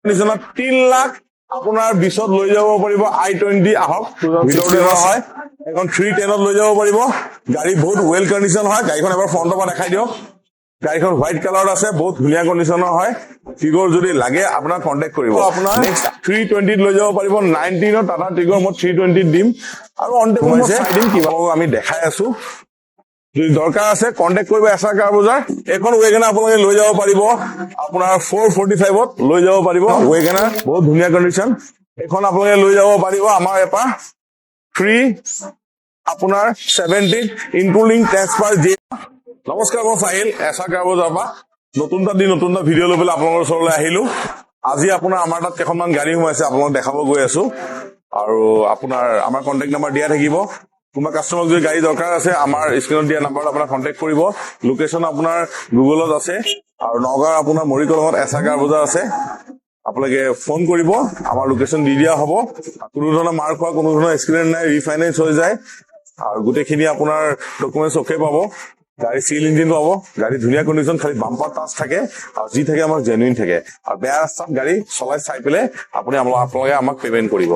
নিচিনা 3 লাখ আপোনাৰ 20ত লৈ যাব পাৰিব i20 আহক ভিতৰতে হয় এখন 310ত লৈ যাব পাৰিব গাড়ী বহুত ওয়েল কন্ডিশন হয় গাড়ীখন এবাৰ ফ্ৰণ্টৰ পৰা দেখাই দিয়ক গাড়ীখন হোৱাইট কালাৰত আছে বহুত ধুনীয়া কন্ডিশনৰ হয় টিগৰ যদি লাগে আপোনাৰ কন্টাক্ট কৰিব আপোনাৰ নেক্সট 320ত লৈ যাব পাৰিব 19ৰ টাটা টিগৰ মই 320ত দিম আৰু অন টেবল মই চাই দিম কিবা আমি দেখাই আছো যদি দৰকাৰ আছে কন্টাক্ট কৰিব এছআৰ কাৰ বজাৰ এখন ৱেগনাৰ আপোনালোকে লৈ যাব পাৰিব আপোনাৰ 445ত লৈ যাব পাৰিব ৱেগনাৰ বহুত ধুনীয়া কন্ডিশন এখন আপোনালোকে লৈ যাব পাৰিব আমাৰ এপা ফ্ৰী আপোনাৰ 70 ইনক্লুডিং ট্ৰান্সফাৰ জি নমস্কাৰ মই ফাহিল এছআৰ কাৰ বজাৰ পৰা নতুনটা ভিডিঅ' লৈ পেলাই আপোনালোকৰ ওচৰলৈ আহিলো আজি আপোনাৰ আমাৰ তাত কেইখনমান গাড়ী সোমাইছে আপোনালোকক দেখাব গৈ আছো আৰু আপোনাৰ আমাৰ কন্টেক্ট নম্বৰ দিয়া থাকিব কোনোবা কাষ্টমাৰক যদি গাড়ী দৰকাৰ আছে আমাৰ স্ক্ৰিনত দিয়া নম্বৰত আপোনাৰ কন্টেক্ট কৰিব লোকেশ্যন আপোনাৰ গুগলত আছে আৰু নগাঁৱৰ আপোনাৰ মৰিকলমত এছআৰ কাৰ বজাৰ আছে আপোনালোকে ফোন কৰিব আমাৰ লোকেশ্যন দি দিয়া হ'ব কোনো ধৰণৰ মাৰ খোৱা কোনো ধৰণৰ এক্সিডেণ্ট নাই ৰিফাইনেন্স হৈ যায় আৰু গোটেইখিনি আপোনাৰ ডকুমেণ্টছ অ'কে পাব গাড়ী সিল ইঞ্জিন পাব গাড়ী ধুনীয়া কণ্ডিশ্যন খালি বাম্পাৰ টাচ থাকে আৰু যি থাকে আমাৰ জেনুইন থাকে আৰু বেয়া ৰাস্তাত গাড়ী চলাই চাই পেলাই আপোনালোকে আমাক পেমেণ্ট কৰিব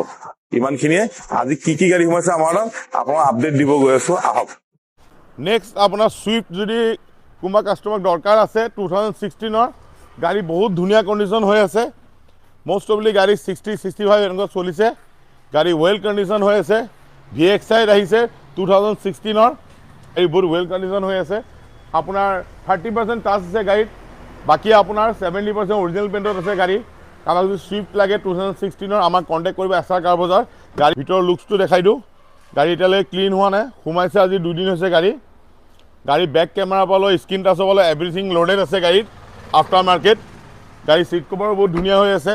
ইমানখিনিয়ে আজি কি গাড়ী সোমাইছে আমাৰ তাত আপোনাক আপডেট দিব গৈ আছো আহক নেক্সট আপোনাৰ ছুইফ্ট যদি কোনোবা কাষ্টমাৰক দৰকাৰ আছে 2016ৰ গাড়ী বহুত ধুনীয়া কণ্ডিশ্যন হৈ আছে মষ্ট অফলি গাড়ী 60-65 এনেকুৱা চলিছে গাড়ী ৱেল কণ্ডিশ্যন হৈ আছে VXI আহিছে 2016ৰ এইবোৰ ৱেল কণ্ডিশ্যন হৈ আছে আপোনাৰ 30% টাচ আছে গাড়ীত বাকী আপোনাৰ 70% অৰিজিনেল পেইণ্টত আছে গাড়ী আমাক যদি ছুইফ্ট লাগে 2016ৰ আমাক কণ্টেক্ট কৰিব এছআৰ কাৰ বজাৰ গাড়ীৰ ভিতৰৰ লুকছটো দেখাই দিওঁ গাড়ী এতিয়ালৈ ক্লিন হোৱা নাই সোমাইছে আজি 2 দিন হৈছে গাড়ী বেক কেমেৰাৰ পৰা লৈ স্ক্ৰীন টাচৰ পৰা লৈ এভৰিথিং লোডেড আছে গাড়ীত আফটাৰ মাৰ্কেট গাড়ী চিট কভাৰো বহুত ধুনীয়া হৈ আছে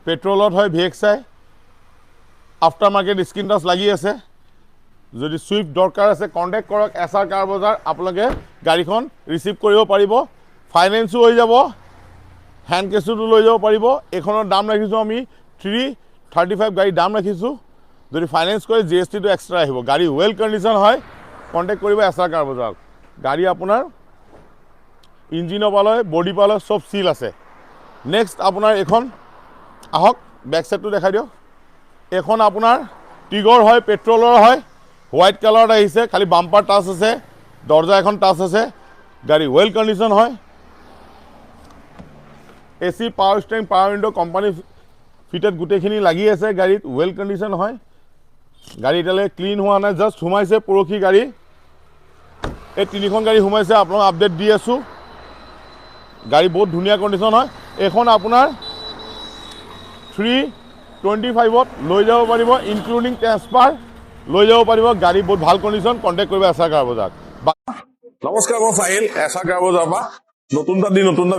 পেট্ৰলত হয় VXI after market screen touch লাগি আছে যদি ছুইফ্ট দৰকাৰ আছে কণ্টেক্ট কৰক এছআৰ কাৰ বজাৰ আপোনালোকে গাড়ীখন ৰিচিভ কৰিব পাৰিব ফাইনেন্সো হৈ যাব হেণ্ড কেছতো লৈ যাব পাৰিব এইখনৰ দাম ৰাখিছোঁ আমি 335 গাড়ীৰ দাম ৰাখিছোঁ যদি ফাইনেন্স কৰে GSTটো এক্সট্ৰা আহিব গাড়ী ৱেল কণ্ডিশ্যন হয় কণ্টেক্ট কৰিব এছআৰ কাৰ বজাৰ গাড়ী আপোনাৰ ইঞ্জিনৰ পৰা লৈ বডি পৰা লৈ চব চিল আছে নেক্সট আপোনাৰ এইখন আহক বেক চাইডটো দেখাই দিয়ক এইখন আপোনাৰ টিগৰ হয় পেট্ৰলৰ হয় হোৱাইট কালাৰত আহিছে খালি বাম্পাৰ টাচ আছে দৰ্জা এখন টাচ আছে গাড়ী ৱেল কণ্ডিশ্যন হয় AC power steering power window company fitted গোটেইখিনি লাগি আছে গাড়ীত ৱেল কণ্ডিশ্যন হয় গাড়ী এতিয়ালৈ ক্লিন হোৱা নাই জাষ্ট সোমাইছে পৰহি গাড়ী এই 3খন গাড়ী সোমাইছে আপোনাক আপডেট দি আছোঁ গাড়ী বহুত ধুনীয়া কণ্ডিশ্যন হয় এইখন আপোনাৰ 325ত লৈ যাব পাৰিব ইনক্লুডিং ট্ৰান্সফাৰ লৈ যাব পাৰিব গাড়ী বহুত ভাল কণ্ডিশ্যন কণ্টেক্ট কৰিব এছআৰ কাৰ বজাৰ নমস্কাৰ মই ফাহিল এছআৰ কাৰ বজাৰ পৰা নতুনটা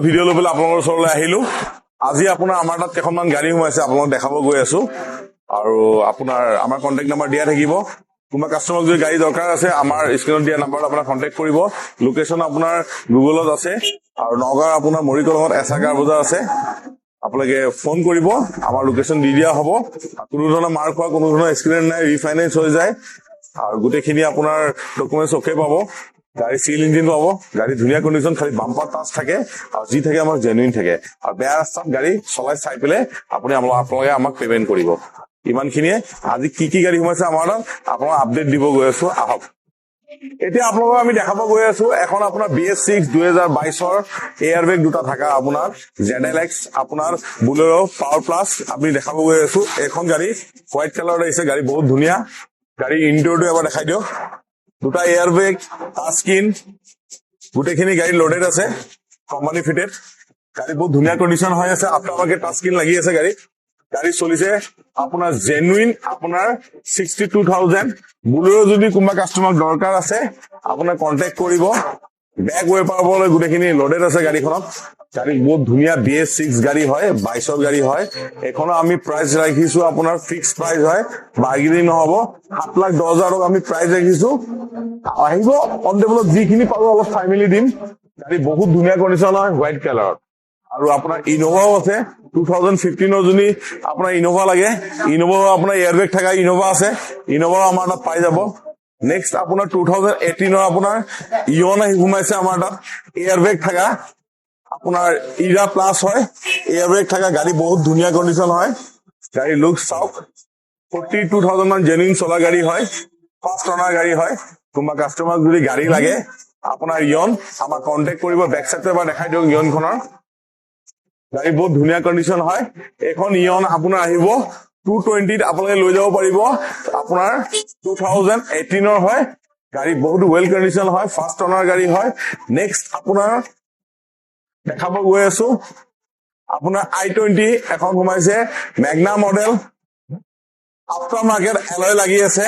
ভিডিঅ' লৈ পেলাই আপোনালোকৰ ওচৰলৈ আহিলো আজি আপোনাৰ আমাৰ তাত কেইখনমান গাড়ী সোমাইছে আপোনালোকক দেখাব গৈ আছো আৰু আপোনাৰ আমাৰ কন্টেক্ট নম্বৰ দিয়া থাকিব কোনোবা কাষ্টমাৰক যদি গাড়ী দৰকাৰ আছে আমাৰ স্ক্ৰিনত দিয়া নম্বৰত আপোনাৰ কন্টেক্ট কৰিব লোকেশ্যন আপোনাৰ গুগলত আছে আৰু নগাঁৱৰ আপোনাৰ মৰিকলমত এছআৰ কাৰ বজাৰ আছে আপোনালোকে ফোন কৰিব আমাৰ লোকেশ্যন দি দিয়া হ'ব কোনো ধৰণৰ মাৰ খোৱা কোনো ধৰণৰ এক্সিডেণ্ট নাই ৰিফাইনেন্স হৈ যায় আৰু গোটেইখিনি আপোনাৰ ডকুমেণ্টছ অ'কে পাব গাড়ী সিল ইঞ্জিন পাব গাড়ী ধুনীয়া কণ্ডিশ্যন খালি বাম্পাৰ টাচ থাকে আৰু যি থাকে আমাৰ জেনুইন থাকে আৰু বেয়া ৰাস্তাত গাড়ী চলাই চাই পেলাই আপোনালোকে আমাক পেমেণ্ট কৰিব ইমানখিনিয়ে আজি কি গাড়ী সোমাইছে আমাৰ তাত আপোনাক আপডেট দিব গৈ আছো আহক এতিয়া আপোনালোকক আমি দেখাব গৈ আছো এখন আপোনাৰ BS6 2022ৰ এয়াৰ বেগ দুটা থকা আপোনাৰ ZLX আপোনাৰ বুলেৰো পাৱাৰ প্লাছ আমি দেখাব গৈ আছো এখন গাড়ী হোৱাইট কালাৰত আহিছে গাড়ী বহুত ধুনীয়া গাড়ী ইণ্টেৰিয়ৰটো এবাৰ দেখাই দিয়ক দুটা এয়াৰ বেগ টাচ স্ক্ৰীন গোটেইখিনি গাড়ী লোডেড আছে কোম্পানী ফিটেড গাড়ী বহুত ধুনীয়া কণ্ডিশ্যন হৈ আছে আফটাৰ মাৰ্কেট টাচ স্ক্ৰীন লাগি আছে গাড়ী চলিছে আপোনাৰ জেনুইন আপোনাৰ 62,000 বুলেৰো যদি কোনোবা কাষ্টমাৰক দৰকাৰ আছে আপোনাৰ কণ্টেক্ট কৰিব বেক ৱেপাৰ পৰা গোটেইখিনি লোডেড আছে গাড়ীখনত গাড়ী বহুত ধুনীয়া BS6 গাড়ী হয় 22ৰ গাড়ী হয় এখনৰ আমি প্ৰাইচ ৰাখিছো আপোনাৰ ফিক্স প্ৰাইচ হয় বাৰ্গেনিং নহব 7,10,000 আমি প্ৰাইচ ৰাখিছো আহিব অন টেবলত যিখিনি পাৰো অলপ চাই মেলি দিম গাড়ী বহুত ধুনীয়া কণ্ডিশ্যন হয় হোৱাইট কালাৰত আৰু আপোনাৰ ইনোভাও আছে 2015ৰ যদি আপোনাৰ ইনোভা লাগে ইনোভাও আপোনাৰ এয়াৰবেগ থকা ইনোভা আছে ইনোভাও আমাৰ তাত পাই যাব নেক্সট আপোনাৰ 2018ৰ আপোনাৰ ইয়ন সোমাইছে আমাৰ তাত এয়াৰবেগ থকা আপোনাৰ ইৰা প্লাছ হয়, এয়াৰ ব্ৰেক থকা গাড়ী, বহুত ধুনীয়া কণ্ডিশ্যন হয়। গাড়ী লুক চাওক, 42,000 মান জেনুইন চলা গাড়ী হয়, ফাৰ্ষ্ট অনাৰ গাড়ী হয়। কোনোবা কাষ্টমাৰ যদি গাড়ী লাগে আপোনাৰ ইয়ন, আমাক কণ্টেক্ট কৰিব। বেক চাইডটো এবাৰ দেখাই দিয়ক ইয়নখনৰ। গাড়ী বহুত ধুনীয়া কণ্ডিশ্যন হয়। এইখন ইয়ন আপোনাৰ আহিব 220ত আপোনালোকে লৈ যাব পাৰিব। আপোনাৰ 2018ৰ হয়, গাড়ী বহুত ৱেল কণ্ডিশ্যন হয়, ফাৰ্ষ্ট অনাৰ গাড়ী হয়। নেক্সট আপোনাৰ দেখাব গৈ আছো, আপোনাৰ i20 এখন সোমাইছে, Magna model, after market alloy লাগি আছে।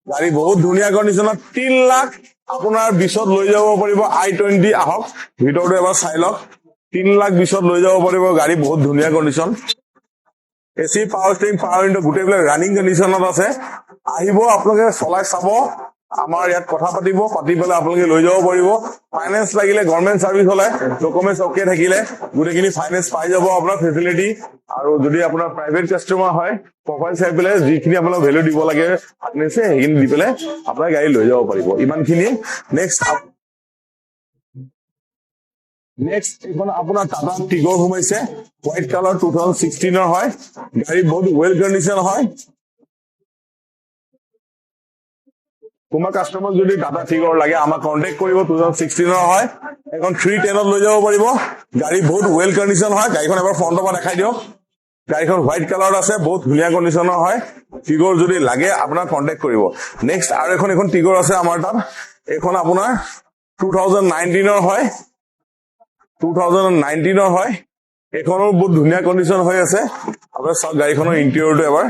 গাড়ী বহুত ধুনীয়া কণ্ডিশ্যনত, 3 লাখ আপোনাৰ 20ত লৈ যাব পাৰিব। i20 আহক, ভিতৰটো এবাৰ চাই লওক। 3 লাখ 20ত লৈ যাব পাৰিব। গাড়ী বহুত ধুনীয়া condition, AC, power steering, power window গোটেইবিলাক ৰানিং কণ্ডিশ্যনত আছে। আহিব আপোনালোকে চলাই চাব, আমাৰ ইয়াত কথা পাতি পেলাই আপোনালোকে লৈ যাব পাৰিব। ফাইনেন্স লাগিলে, গভৰ্ণমেণ্ট চাৰ্ভিচ হলে, ডকুমেণ্টছ অকে থাকিলে গোটেইখিনি ফাইনেন্স পাই যাব আপোনাৰ ফেচিলিটি। আৰু যদি আপোনাৰ প্ৰাইভেট কাষ্টমাৰ হয়, প্ৰফাইল চাই পেলাই যিখিনি আপোনাক ভেলু দিব লাগে ফাইনেন্সে, সেইখিনি দি পেলাই আপোনাৰ গাড়ী লৈ যাব পাৰিব। ইমানখিনিয়ে। নেক্সট এইখন আপোনাৰ টাটা টিগৰ সোমাইছে, হোৱাইট কালাৰ, 2016ৰ হয়। গাড়ী বহুত ৱেল কণ্ডিশ্যন হয়। কোনোবা কাষ্টমাৰ যদি টাটা টিগৰ লাগে আমাক কণ্টেক্ট কৰিব। 2016ৰ হয়, এখন 310ত লৈ যাব পাৰিব। গাড়ী বহুত ৱেল কণ্ডিশ্যন হয়। গাড়ীখন এবাৰ ফ্ৰণ্টৰ পৰা দেখাই দিয়ক। গাড়ীখন হোৱাইট কালাৰত আছে, বহুত ধুনীয়া কণ্ডিশ্যনৰ হয়। টিগৰ যদি লাগে আপোনাক কণ্টেক্ট কৰিব। নেক্সট আৰু এখন টিগৰ আছে আমাৰ তাত, এইখন আপোনাৰ 2019ৰ হয়, 2019ৰ হয়। এইখনো বহুত ধুনীয়া কণ্ডিশ্যন হৈ আছে। আপোনাৰ চাওক গাড়ীখনৰ ইণ্টেৰিয়ৰটো এবাৰ,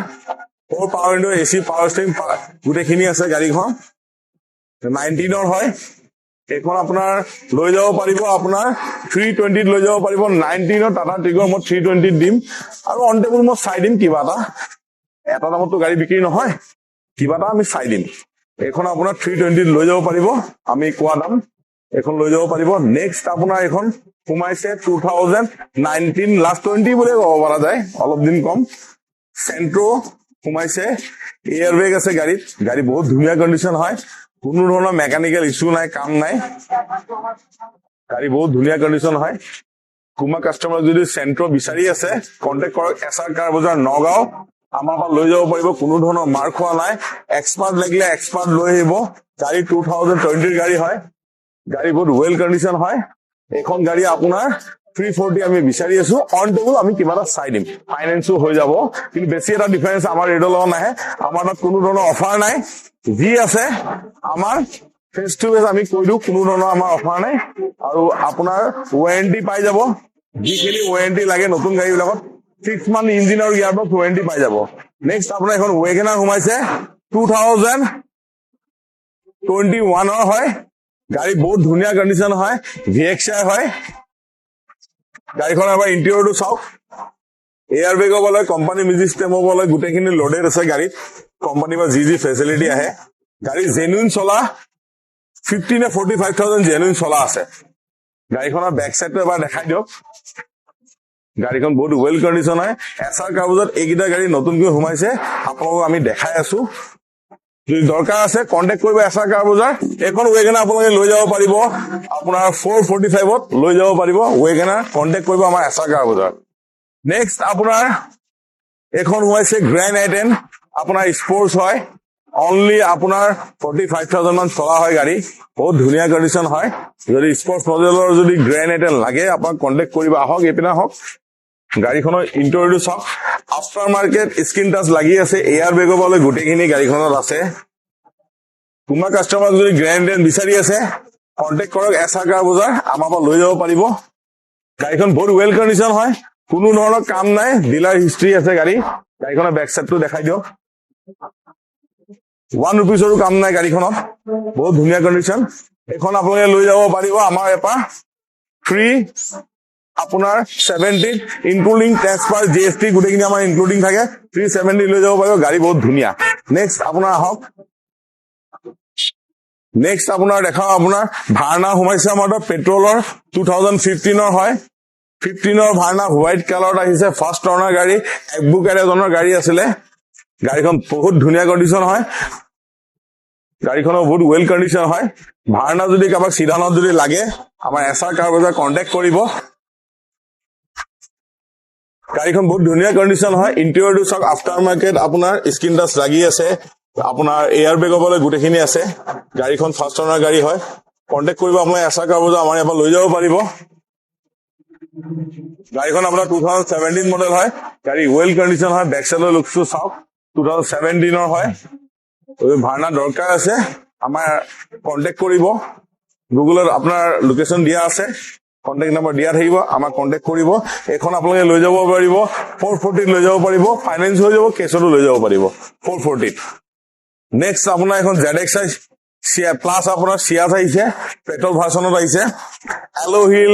4 power window, AC, power steering গোটেইখিনি আছে। গাড়ীখন 19ৰ হয়। এইখন আপোনাৰ লৈ যাব পাৰিব, আপোনাৰ 320ত লৈ যাব পাৰিব। 19ৰ টাটা টিগৰ মই 320ত দিম। আৰু অন টেবুল মই চাই দিম কিবা এটা দামততো গাড়ী বিক্ৰী নহয়, কিবা এটা আমি চাই দিম। এইখন আপোনাৰ 320ত লৈ যাব পাৰিব, আমি কোৱা দাম। এইখন লৈ যাব পাৰিব। নেক্সট আপোনাৰ এইখন সোমাইছে 2019 লাষ্ট 20 বুলিয়ে ক'ব পৰা যায়, অলপ দিন কম। চেন্ট্ৰ সোমাইছে, এয়াৰ বেগ আছে গাড়ীত। গাড়ী বহুত ধুনীয়া কণ্ডিশ্যন হয়, কোনো ধৰণৰ মেকানিকেল ইছ্যু নাই, কাম নাই। গাড়ী বহুত ধুনীয়া কণ্ডিশ্যন হয়। কোনোবা কাষ্টমাৰ যদি চেন্ট্ৰ বিচাৰি আছে কণ্টেক্ট কৰক। SR কাৰ বজাৰ, নগাঁও, আমাৰ পৰা লৈ যাব পাৰিব। কোনো ধৰণৰ মাৰ খোৱা নাই। এক্সপাৰ্ট লাগিলে এক্সপাৰ্ট লৈ আহিব। গাড়ী 2020ৰ গাড়ী হয়। গাড়ী বহুত ৱেল কণ্ডিশ্যন হয়। এইখন গাড়ী আপোনাৰ 340 আমি বিচাৰি আছো। অন টেবুল আমি কিবা এটা চাই দিম, ফাইনেন্সো হৈ যাব। কিন্তু বেছি এটা ডিফাৰেন্স আমাৰ ৰেটৰ লগত নাহে। আমাৰ তাত কোনো ধৰণৰ অফাৰ নাই, যি আছে আমাৰ ফেচ টু ফেচ আমি কৈ দিওঁ, কোনো ধৰণৰ আমাৰ অফাৰ নাই। আৰু আপোনাৰ ৱাৰেণ্টি পাই যাব, যিখিনি ৱাৰেণ্টি লাগে নতুন গাড়ীবিলাকত 6 মান্থ ইঞ্জিন আৰু ইয়াৰ পৰা ৱাৰেণ্টি পাই যাব। নেক্সট আপোনাৰ এখন ৱেগনাৰ সোমাইছে, 2021ৰ হয়। গাড়ী বহুত ধুনীয়া কণ্ডিশ্যন হয়, VXI হয়। গাড়ীখন এবাৰ ইণ্টেৰিয়ৰটো চাওক। এয়াৰ বেগ হ'বলৈ, কোম্পানী মিউজিক ষ্টেম হ'বলৈ গোটেইখিনি লোডেড আছে গাড়ীত। কোম্পানীৰ পৰা যি ফেচিলিটি আহে। গাড়ী জেনুইন চলা, 50 নে 45,000 জেনুইন চলা আছে। গাড়ীখনৰ বেক চাইডটো এবাৰ দেখাই দিয়ক। গাড়ীখন বহুত ৱেল কণ্ডিশ্যন হয়। SR কাৰ বজাৰত এইকেইটা গাড়ী নতুনকৈ সোমাইছে, আপোনালোকক আমি দেখাই আছো। যদি দৰকাৰ আছে কণ্টেক্ট কৰিব SR কাৰ বজাৰ। এইখন ৱেগনাৰ আপোনালোকে লৈ যাব পাৰিব, আপোনাৰ 445ত লৈ যাব পাৰিব ৱেগনাৰ। কণ্টেক্ট কৰিব আমাৰ SR কাৰ বজাৰ। নেক্সট আপোনাৰ এইখন সোমাইছে গ্ৰেণ্ড আইটেন, আপোনাৰ স্পৰ্টছ হয়। অনলি আপোনাৰ 45,000 মান চলা হয় গাড়ী, বহুত ধুনীয়া কণ্ডিশ্যন হয়। যদি স্পৰ্টছ মডেলৰ যদি গ্ৰেণ্ড আইটেন লাগে আপোনাক কণ্টেক্ট কৰিব। আহক, এইপিনে আহক। গাড়ীখনৰ ইণ্টেৰিয়ৰটো চাওক। আফটাৰ মাৰ্কেট স্ক্ৰিন টাচ লাগি আছে, এয়াৰ বেগ হ'বলৈ গোটেইখিনি গাড়ীখনত আছে। কোনোবা কাষ্টমাৰ যদি গ্ৰেণ্ড আইটেন বিচাৰি আছে কণ্টেক্ট কৰক SR কাৰ বজাৰ, আমাৰ পৰা লৈ যাব পাৰিব। গাড়ীখন বহুত ৱেল কণ্ডিশ্যন হয়, কোনো ধৰণৰ কাম নাই, ডিলাৰ হিষ্ট্ৰী আছে গাড়ী। গাড়ীখনৰ বেক চাইডটো দেখাই দিয়ক। 1 ৰুপিছৰো কাম নাই গাড়ীখনত, বহুত ধুনীয়া কণ্ডিশ্যন। এইখন আপোনালোকে লৈ যাব পাৰিব আমাৰ এপা ফ্ৰী, আপোনাৰ 70 ইনক্লুডিং ট্ৰেন্সফাৰ, GST গোটেইখিনি আমাৰ ইনক্লুডিং থাকে। 370 লৈ যাব পাৰিব। গাড়ী বহুত ধুনীয়া। নেক্সট আপোনাৰ আহক। নেক্সট আপোনাৰ দেখাও, আপোনাৰ ভাৰ্না সোমাইছে আমাৰ তাত পেট্ৰলৰ, 2015ৰ হয়। 15ৰ ভাৰ্না হোৱাইট কালাৰত আহিছে, ফাৰ্ষ্ট অনাৰ গাড়ী। এডভোকেট এজনৰ গাড়ী আছিলে। গাড়ীখন বহুত ধুনীয়া কণ্ডিশ্যন হয়। গাড়ীখনৰ বহুত ৱেল কণ্ডিশ্যন হয়। ভাৰ্না যদি কাৰোবাক চিধানত যদি লাগে আমাৰ SR কাৰ বজাৰ কণ্টেক্ট কৰিব। গাড়ীখন বহুত ধুনীয়া কণ্ডিশ্যন হয়। ইণ্টেৰিয়ৰটো চাওক, আফটাৰ মাৰ্কেট আপোনাৰ স্ক্ৰীন টাচ লাগি আছে, আপোনাৰ এয়াৰ বেগ হ'বলৈ গোটেইখিনি আছে। গাড়ীখন ফাৰ্ষ্ট অনাৰ গাড়ী হয়। কণ্টেক্ট কৰিব আপোনাৰ এছা কাৰ বজাৰ, আমাৰ ইয়াৰ পৰা লৈ যাব পাৰিব। গাড়ীখন আপোনাৰ 2017 মডেল হয়। গাড়ী ৱেল কণ্ডিশ্যন হয়। বেক চাইডৰ লুকছটো চাওক, 2017 হয়। ভাৰ্ণা দৰকাৰ আছে, আমাৰ কণ্টেক্ট কৰিব। গুগলত আপোনাৰ লোকেশ্যন দিয়া আছে, কণ্টেক্ট নম্বৰ দিয়া থাকিব, আমাক কণ্টেক্ট কৰিব। এইখন আপোনালোকে লৈ যাব পাৰিব 440 লৈ যাব পাৰিব, ফাইনেন্স হৈ যাব, কেছতো লৈ যাব পাৰিব 440। নেক্সট আপোনাৰ এখন ZXi প্লাছ আপোনাৰ চিয়াজ আহিছে, পেট্ৰল ভাৰ্চনত আহিছে। এল'হিল,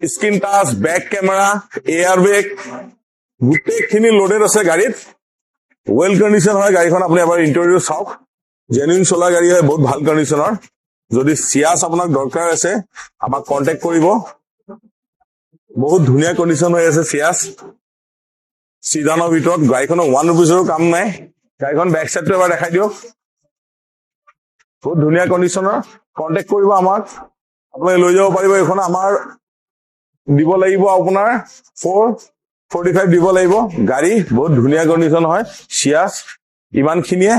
screen touch, back camera, air bag, গোটেইখিনি লোডেড আছে গাড়ীত। ৱেল কণ্ডিশ্যন হয় গাড়ীখন। আপুনি এবাৰ ইণ্টেৰিয়ৰ চাওক, জেনুইন চলা গাড়ী হয়, বহুত ভাল কণ্ডিশ্যনৰ। যদি চিয়াজ আপোনাক দৰকাৰ আছে, আমাক কণ্টেক্ট কৰিব। বহুত ধুনীয়া কণ্ডিশ্যন হৈ আছে চিয়াজ। চিডানৰ ভিতৰত গাড়ীখনৰ 1 ৰুপিজৰো কাম নাই। গাড়ীখন বেক চাইডটো এবাৰ দেখাই দিয়ক, বহুত ধুনীয়া কণ্ডিশ্যনৰ। কণ্টেক্ট কৰিব আমাক, আপোনালোকে লৈ যাব পাৰিব। এইখন আমাৰ দিব লাগিব আপোনাৰ 445 দিব লাগিব। গাড়ী বহুত ধুনীয়া কণ্ডিশ্যন হয়, চিয়াজ ইমানখিনিয়ে।